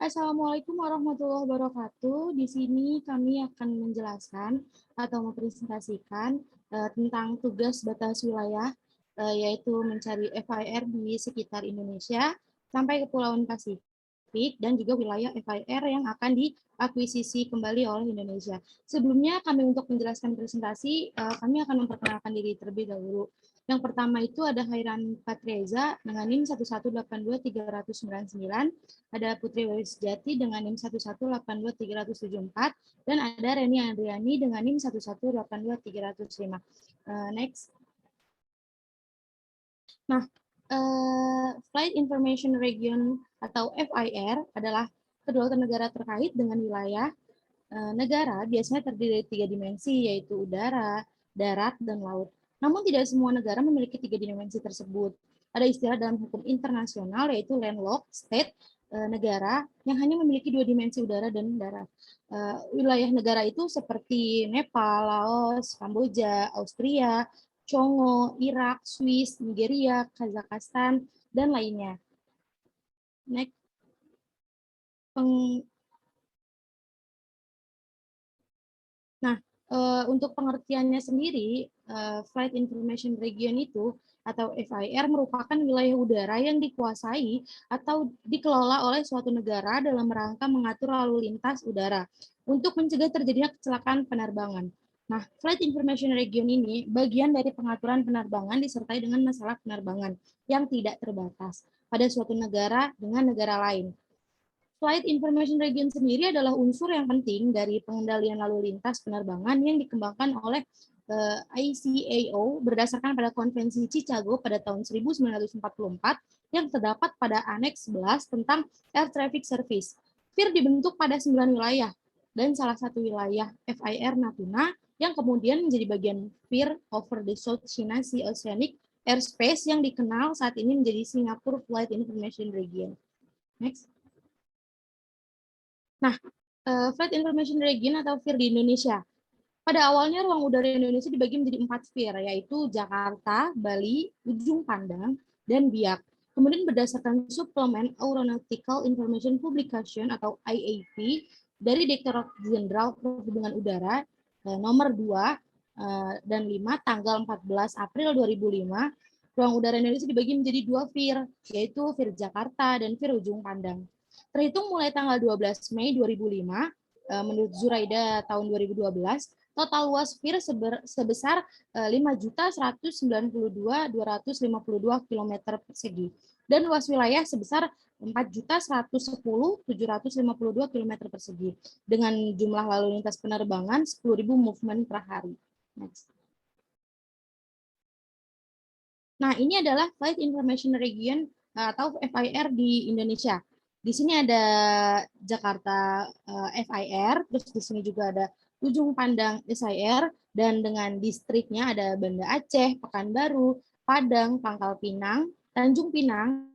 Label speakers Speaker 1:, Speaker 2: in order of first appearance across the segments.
Speaker 1: Assalamualaikum warahmatullahi wabarakatuh. Di sini kami akan menjelaskan atau mempresentasikan tentang tugas batas wilayah, yaitu mencari FIR di sekitar Indonesia sampai Kepulauan Pasifik dan juga wilayah FIR yang akan diakuisisi kembali oleh Indonesia. Sebelumnya kami untuk menjelaskan presentasi, kami akan memperkenalkan diri terlebih dahulu. Yang pertama itu ada Hairan Patreza dengan NIM 1182399, ada Putri Wayu Sejati dengan NIM 1182374, dan ada Reni Andriani dengan NIM 1182305. Next. Nah, Flight Information Region atau FIR adalah kedaulatan negara terkait dengan wilayah negara, biasanya terdiri dari 3 dimensi, yaitu udara, darat, dan laut. Namun tidak semua negara memiliki 3 dimensi tersebut. Ada istilah dalam hukum internasional yaitu landlocked state, negara yang hanya memiliki 2 dimensi udara dan darat. Wilayah negara itu seperti Nepal, Laos, Kamboja, Austria, Kongo, Irak, Swiss, Nigeria, Kazakhstan, dan lainnya. Next. Nah, untuk pengertiannya sendiri, Flight Information Region itu atau FIR merupakan wilayah udara yang dikuasai atau dikelola oleh suatu negara dalam rangka mengatur lalu lintas udara untuk mencegah terjadinya kecelakaan penerbangan. Nah, Flight Information Region ini bagian dari pengaturan penerbangan disertai dengan masalah penerbangan yang tidak terbatas pada suatu negara dengan negara lain. Flight Information Region sendiri adalah unsur yang penting dari pengendalian lalu lintas penerbangan yang dikembangkan oleh ICAO berdasarkan pada Konvensi Chicago pada tahun 1944 yang terdapat pada Aneks 11 tentang Air Traffic Service. FIR dibentuk pada 9 wilayah dan salah satu wilayah FIR Natuna yang kemudian menjadi bagian FIR over the South China Sea Oceanic Airspace yang dikenal saat ini menjadi Singapore Flight Information Region. Next. Nah, Flight Information Region atau FIR di Indonesia. Pada awalnya ruang udara Indonesia dibagi menjadi 4 FIR, yaitu Jakarta, Bali, Ujung Pandang, dan Biak. Kemudian berdasarkan suplemen Aeronautical Information Publication atau IAP dari Direktorat Jenderal Perhubungan Udara nomor 2 dan 5 tanggal 14 April 2005, ruang udara Indonesia dibagi menjadi 2 FIR, yaitu FIR Jakarta dan FIR Ujung Pandang. Terhitung mulai tanggal 12 Mei 2005, menurut Zuraida tahun 2012, total luas FIR sebesar 5.192.252 km persegi dan luas wilayah sebesar 4.110.752 km persegi dengan jumlah lalu lintas penerbangan 10.000 movement per hari. Next. Nah, ini adalah Flight Information Region atau FIR di Indonesia. Di sini ada Jakarta FIR, terus di sini juga ada Ujung Pandang SIR, dan dengan distriknya ada Banda Aceh, Pekanbaru, Padang, Pangkal Pinang, Tanjung Pinang,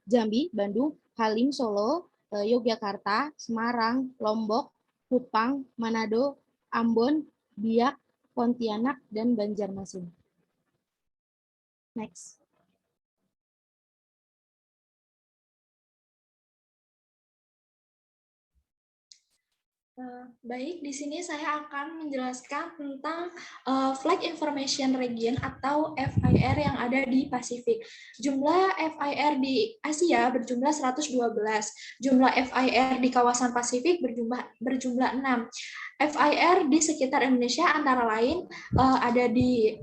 Speaker 1: Jambi, Bandung, Halim, Solo, Yogyakarta, Semarang, Lombok, Kupang, Manado, Ambon, Biak, Pontianak, dan Banjarmasin. Next.
Speaker 2: Baik, di sini saya akan menjelaskan tentang Flight Information Region atau FIR yang ada di Pasifik. Jumlah FIR di Asia berjumlah 112, jumlah FIR di kawasan Pasifik berjumlah 6. FIR di sekitar Indonesia antara lain ada di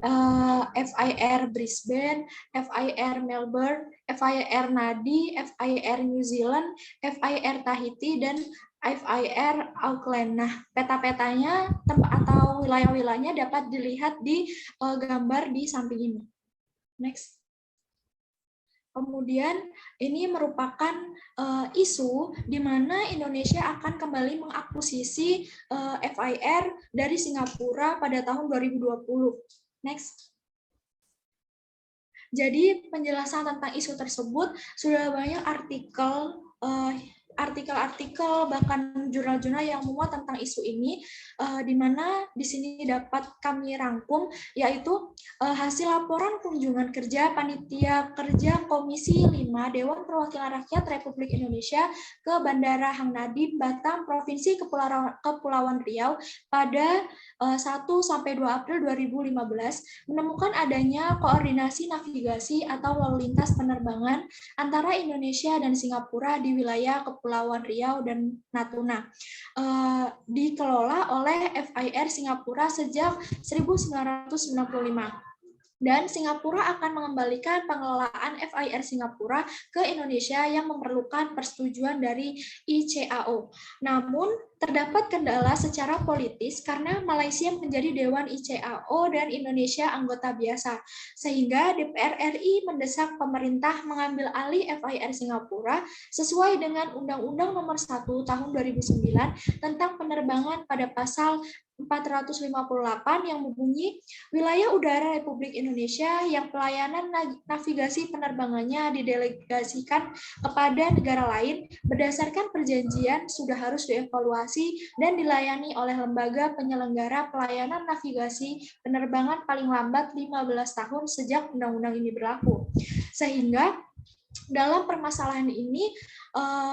Speaker 2: FIR Brisbane, FIR Melbourne, FIR Nadi, FIR New Zealand, FIR Tahiti, dan FIR Auckland. Nah, peta-petanya atau wilayah-wilayahnya dapat dilihat di gambar di samping ini. Next. Kemudian ini merupakan isu di mana Indonesia akan kembali mengakuisisi FIR dari Singapura pada tahun 2020. Next. Jadi penjelasan tentang isu tersebut sudah banyak artikel artikel-artikel bahkan jurnal-jurnal yang memuat tentang isu ini, di mana di sini dapat kami rangkum yaitu hasil laporan kunjungan kerja Panitia Kerja Komisi 5 Dewan Perwakilan Rakyat Republik Indonesia ke Bandara Hang Nadiem Batam Provinsi Kepulauan Riau pada 1-2 April 2015 menemukan adanya koordinasi navigasi atau lalu lintas penerbangan antara Indonesia dan Singapura di wilayah Kepulauan Riau dan Natuna. Dikelola oleh FIR Singapura sejak 1995. Dan Singapura akan mengembalikan pengelolaan FIR Singapura ke Indonesia yang memerlukan persetujuan dari ICAO. Namun, terdapat kendala secara politis karena Malaysia menjadi Dewan ICAO dan Indonesia anggota biasa, sehingga DPR RI mendesak pemerintah mengambil alih FIR Singapura sesuai dengan Undang-Undang Nomor 1 Tahun 2009 tentang penerbangan pada pasal 458 yang membunyi wilayah udara Republik Indonesia yang pelayanan navigasi penerbangannya didelegasikan kepada negara lain berdasarkan perjanjian sudah harus dievaluasi dan dilayani oleh lembaga penyelenggara pelayanan navigasi penerbangan paling lambat 15 tahun sejak undang-undang ini berlaku. Sehingga dalam permasalahan ini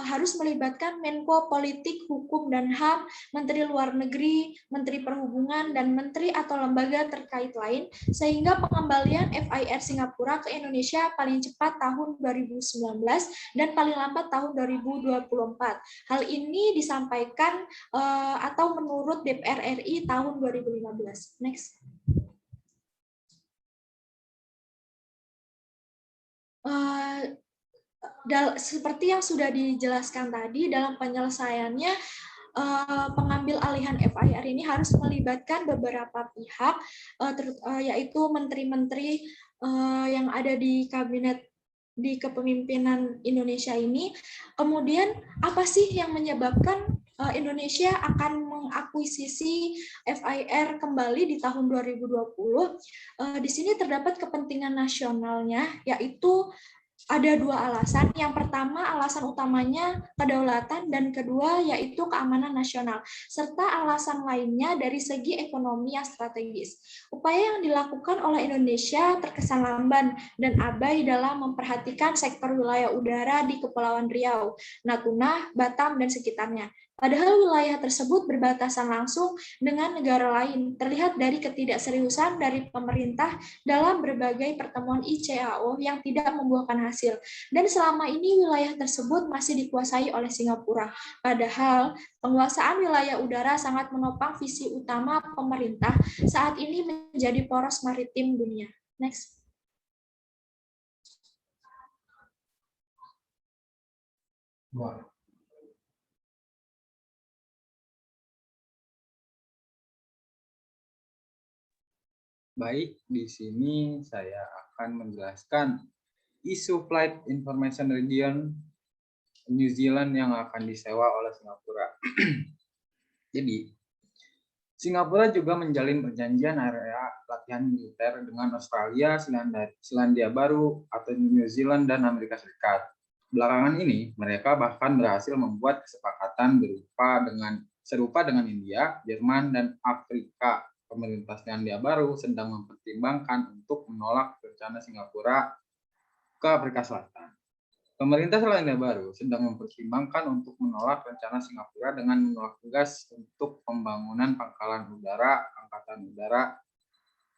Speaker 2: harus melibatkan Menko Politik, Hukum, dan HAM, Menteri Luar Negeri, Menteri Perhubungan, dan Menteri atau lembaga terkait lain, sehingga pengembalian FIR Singapura ke Indonesia paling cepat tahun 2019 dan paling lambat tahun 2024. Hal ini disampaikan atau menurut DPR RI tahun 2015. Next. Seperti yang sudah dijelaskan tadi, dalam penyelesaiannya pengambil alihan FIR ini harus melibatkan beberapa pihak, yaitu menteri-menteri yang ada di kabinet di kepemimpinan Indonesia ini. Kemudian apa sih yang menyebabkan Indonesia akan mengakuisisi FIR kembali di tahun 2020? Di sini terdapat kepentingan nasionalnya, yaitu ada dua alasan. Yang pertama, alasan utamanya kedaulatan, dan kedua yaitu keamanan nasional, serta alasan lainnya dari segi ekonomi yang strategis. Upaya yang dilakukan oleh Indonesia terkesan lamban dan abai dalam memperhatikan sektor wilayah udara di Kepulauan Riau, Natuna, Batam, dan sekitarnya. Padahal wilayah tersebut berbatasan langsung dengan negara lain, terlihat dari ketidakseriusan dari pemerintah dalam berbagai pertemuan ICAO yang tidak membuahkan hasil. Dan selama ini wilayah tersebut masih dikuasai oleh Singapura. Padahal penguasaan wilayah udara sangat menopang visi utama pemerintah saat ini menjadi poros maritim dunia. Next.
Speaker 3: Wow. Baik, di sini saya akan menjelaskan isu Flight Information Region New Zealand yang akan disewa oleh Singapura. Jadi, Singapura juga menjalin perjanjian area latihan militer dengan Australia, Selandia Baru, atau New Zealand, dan Amerika Serikat. Belakangan ini, mereka bahkan berhasil membuat kesepakatan serupa dengan India, Jerman, dan Afrika. Pemerintah Selandia Baru sedang mempertimbangkan untuk menolak rencana Singapura ke Afrika Selatan. Pemerintah Selandia Baru sedang mempertimbangkan untuk menolak rencana Singapura dengan menolak tugas untuk pembangunan pangkalan udara Angkatan Udara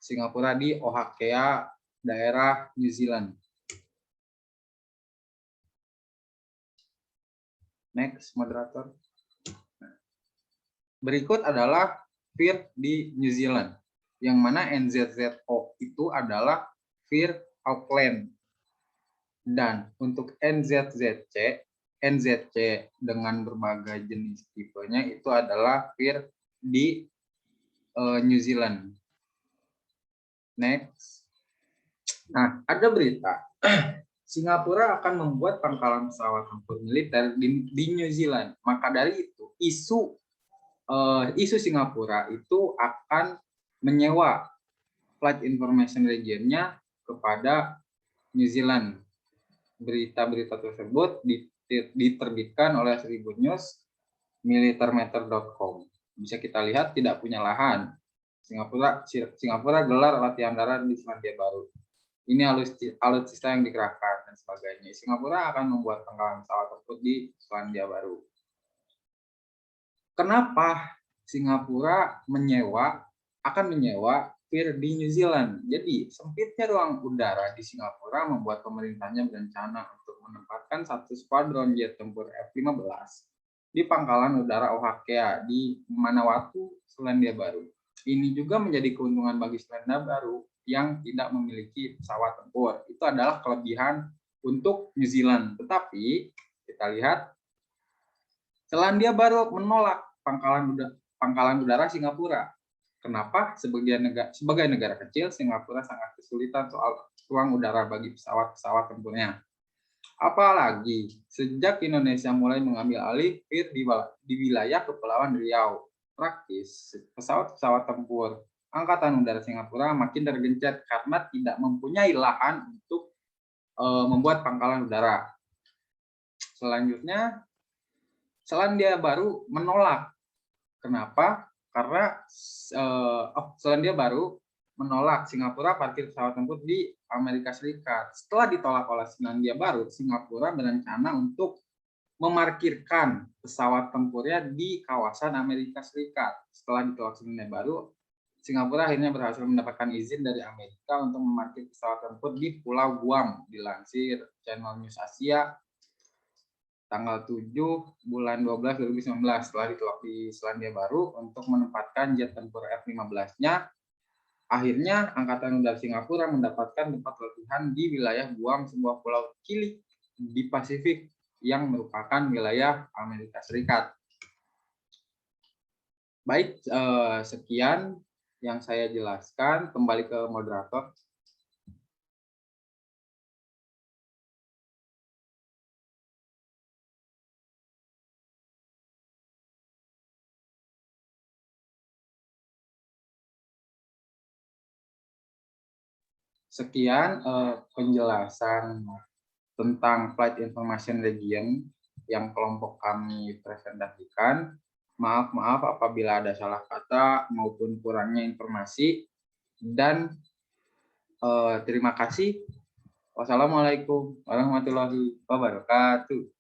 Speaker 3: Singapura di Ohakea, daerah New Zealand. Next, moderator. Berikut adalah FIR di New Zealand, yang mana NZZO itu adalah FIR Auckland. Dan untuk NZC dengan berbagai jenis tipenya itu adalah FIR di New Zealand. Next. Nah, ada berita. Singapura akan membuat pangkalan pesawat tempur militer di New Zealand. Maka dari itu, isu Singapura itu akan menyewa Flight Information Region-nya kepada New Zealand. berita-berita tersebut diterbitkan oleh Seribu News, militermeter.com. Bisa kita lihat tidak punya lahan. Singapura gelar latihan darat di Selandia Baru. Ini alutsista yang dikerahkan dan sebagainya. Singapura akan membuat pangkalan pesawat tempur di Selandia Baru. Kenapa Singapura akan menyewa PIR di New Zealand? Jadi sempitnya ruang udara di Singapura membuat pemerintahnya berencana untuk menempatkan satu skuadron jet tempur F-15 di pangkalan udara Ohakea di Manawatu, Selandia Baru. Ini juga menjadi keuntungan bagi Selandia Baru yang tidak memiliki pesawat tempur. Itu adalah kelebihan untuk New Zealand. Tetapi kita lihat Selandia Baru menolak pangkalan udara Singapura. Kenapa? Sebagai negara kecil, Singapura sangat kesulitan soal ruang udara bagi pesawat-pesawat tempurnya. Apalagi sejak Indonesia mulai mengambil alih PIR di wilayah Kepulauan Riau, praktis pesawat-pesawat tempur Angkatan Udara Singapura makin tergencet karena tidak mempunyai lahan untuk membuat pangkalan udara. Selanjutnya, Selandia Baru menolak. Kenapa? Karena Selandia Baru menolak Singapura parkir pesawat tempur di Amerika Serikat. Setelah ditolak oleh Selandia Baru, Singapura berencana untuk memarkirkan pesawat tempurnya di kawasan Amerika Serikat. Setelah ditolak Selandia Baru, Singapura akhirnya berhasil mendapatkan izin dari Amerika untuk memarkir pesawat tempur di Pulau Guam, dilansir Channel News Asia tanggal 7 bulan 12 2019. Setelah ditolak di Selandia Baru untuk menempatkan jet tempur F-15-nya, akhirnya Angkatan Udara Singapura mendapatkan tempat latihan di wilayah Guam, sebuah pulau cilik di Pasifik yang merupakan wilayah Amerika Serikat. Baik, sekian yang saya jelaskan. Kembali ke moderator. Sekian penjelasan tentang Flight Information Region yang kelompok kami presentasikan. Maaf apabila ada salah kata maupun kurangnya informasi. Dan terima kasih. Wassalamualaikum warahmatullahi wabarakatuh.